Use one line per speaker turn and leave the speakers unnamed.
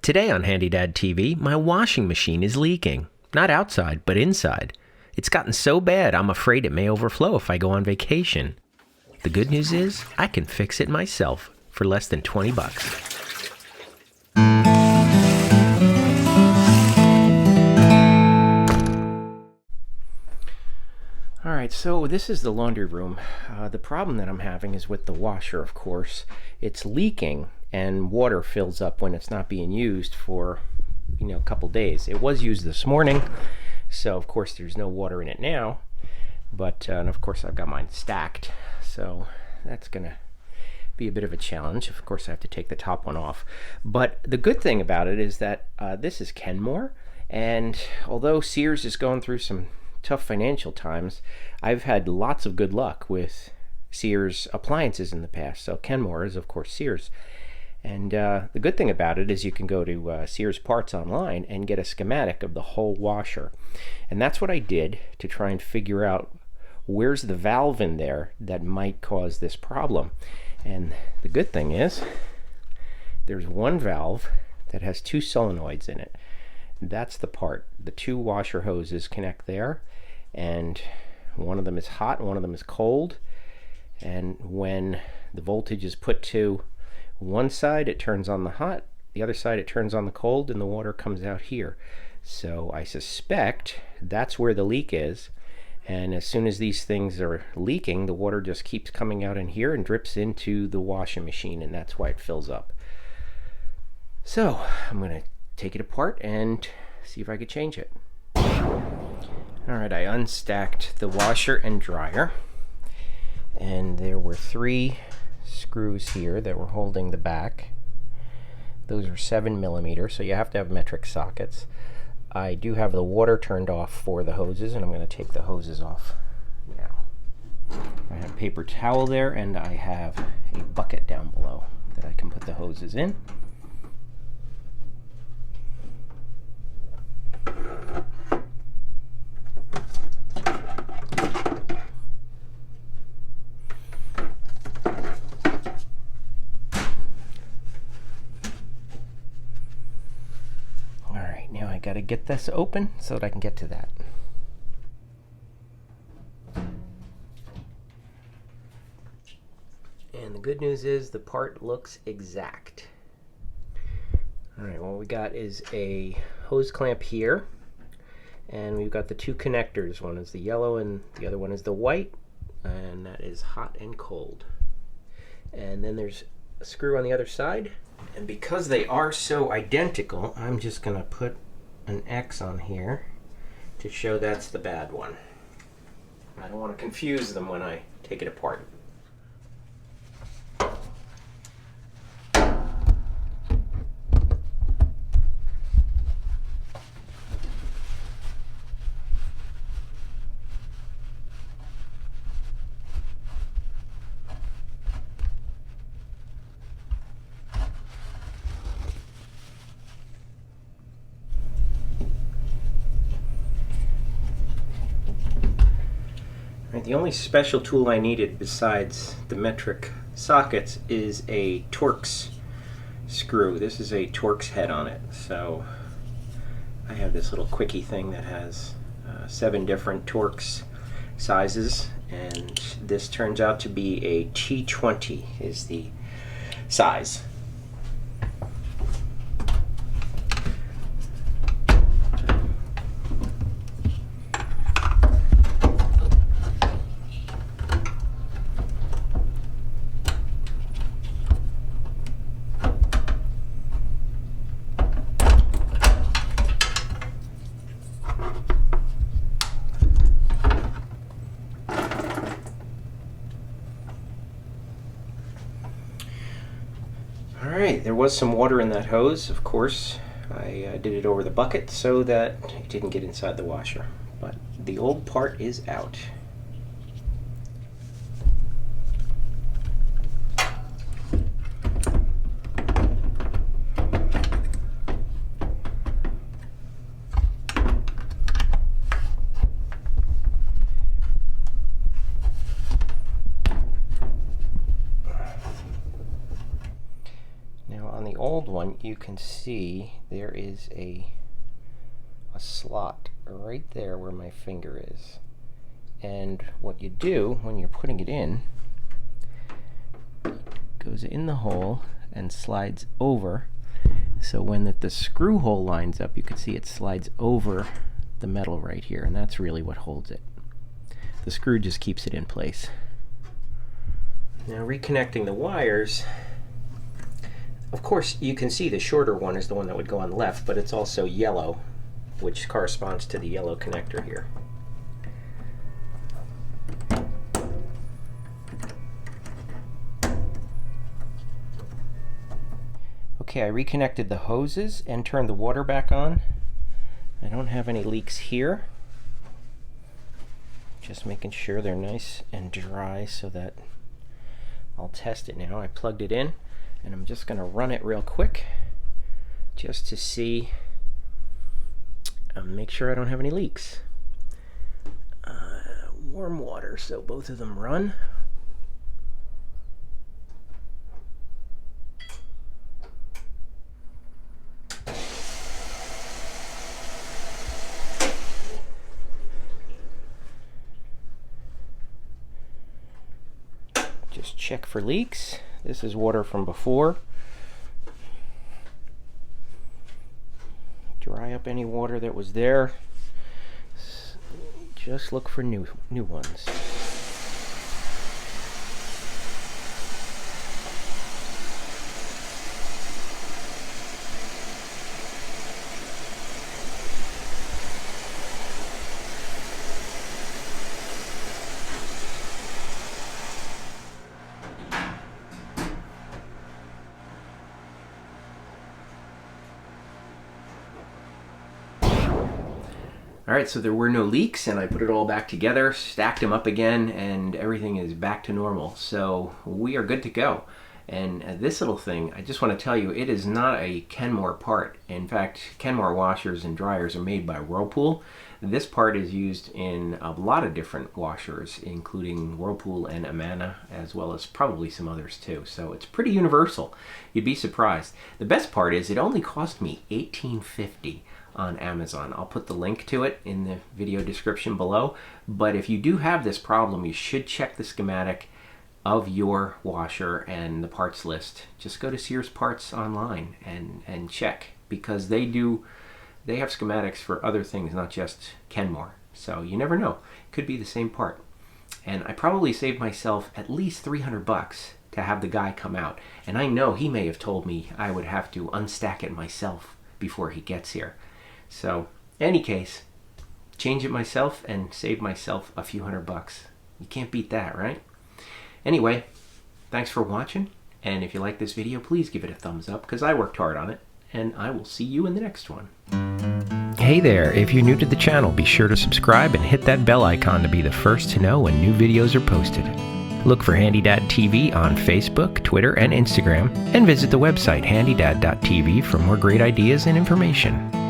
Today on HandyDadTV, my washing machine is leaking. Not outside, but inside. It's gotten so bad I'm afraid it may overflow if I go on vacation. The good news is, I can fix it myself for less than 20 bucks. Alright, so this is the laundry room. The problem that I'm having is with the washer, of course. It's leaking and water fills up when it's not being used for, a couple days. It was used this morning, so of course there's no water in it now. But, and of course I've got mine stacked, so that's going to be a bit of a challenge. Of course I have to take the top one off. But the good thing about it is that this is Kenmore, and although Sears is going through some tough financial times, I've had lots of good luck with Sears appliances in the past. So Kenmore is of course Sears. And the good thing about it is you can go to Sears Parts online and get a schematic of the whole washer. And that's what I did to try and figure out where's the valve in there that might cause this problem. And the good thing is there's one valve that has two solenoids in it. That's the part. The two washer hoses connect there, and one of them is hot, one of them is cold. And when the voltage is put to one side, it turns on the hot, the other side it turns on the cold, and the water comes out here. So I suspect that's where the leak is, and as soon as these things are leaking, the water just keeps coming out in here and drips into the washing machine, and that's why it fills up. So I'm going to take it apart and see if I could change it. Alright, I unstacked the washer and dryer, and there were 3 screws here that were holding the back. Those are 7mm, so you have to have metric sockets. I do have the water turned off for the hoses, and I'm going to take the hoses off now. I have a paper towel there, and I have a bucket down below that I can put the hoses in. Now I gotta get this open so that I can get to that. And the good news is the part looks exact. Alright, what we got is a hose clamp here, and we've got the 2 connectors. One is the yellow and the other one is the white, and that is hot and cold. And then there's a screw on the other side, and because they are so identical, I'm just gonna put an X on here to show that's the bad one. I don't want to confuse them when I take it apart. The only special tool I needed besides the metric sockets is a Torx screw. This is a Torx head on it. So I have this little quickie thing that has 7 different Torx sizes, and this turns out to be a T20 is the size. Alright, there was some water in that hose, of course. I did it over the bucket so that it didn't get inside the washer. But the old part is out. one, you can see there is a slot right there where my finger is. And what you do when you're putting it in, it goes in the hole and slides over. So when the screw hole lines up, you can see it slides over the metal right here, and that's really what holds it. The screw just keeps it in place. Now reconnecting the wires, of course you can see the shorter one is the one that would go on the left, but it's also yellow, which corresponds to the yellow connector here. Okay, I reconnected the hoses and turned the water back on. I don't have any leaks here. Just making sure they're nice and dry so that I'll test it now. I plugged it in and I'm just going to run it real quick just to see, make sure I don't have any leaks. Warm water, so both of them run. Just check for leaks. This is water from before. Dry up any water that was there. Just look for new ones. Alright, so there were no leaks, and I put it all back together, stacked them up again, and everything is back to normal. So we are good to go. And this little thing, I just want to tell you, it is not a Kenmore part. In fact, Kenmore washers and dryers are made by Whirlpool. This part is used in a lot of different washers, including Whirlpool and Amana, as well as probably some others too. So it's pretty universal. You'd be surprised. The best part is it only cost me $18.50 on Amazon. I'll put the link to it in the video description below. But if you do have this problem, you should check the schematic of your washer and the parts list. Just go to Sears Parts online and check, because they have schematics for other things, not just Kenmore. So you never know. It could be the same part. And I probably saved myself at least $300 to have the guy come out. And I know he may have told me I would have to unstack it myself before he gets here. So, any case, change it myself and save myself a few $100. You can't beat that, right? Anyway, thanks for watching, and if you like this video, please give it a thumbs up, because I worked hard on it, and I will see you in the next one. Hey there, if you're new to the channel, be sure to subscribe and hit that bell icon to be the first to know when new videos are posted. Look for HandyDadTV on Facebook, Twitter, and Instagram, and visit the website HandyDad.tv for more great ideas and information.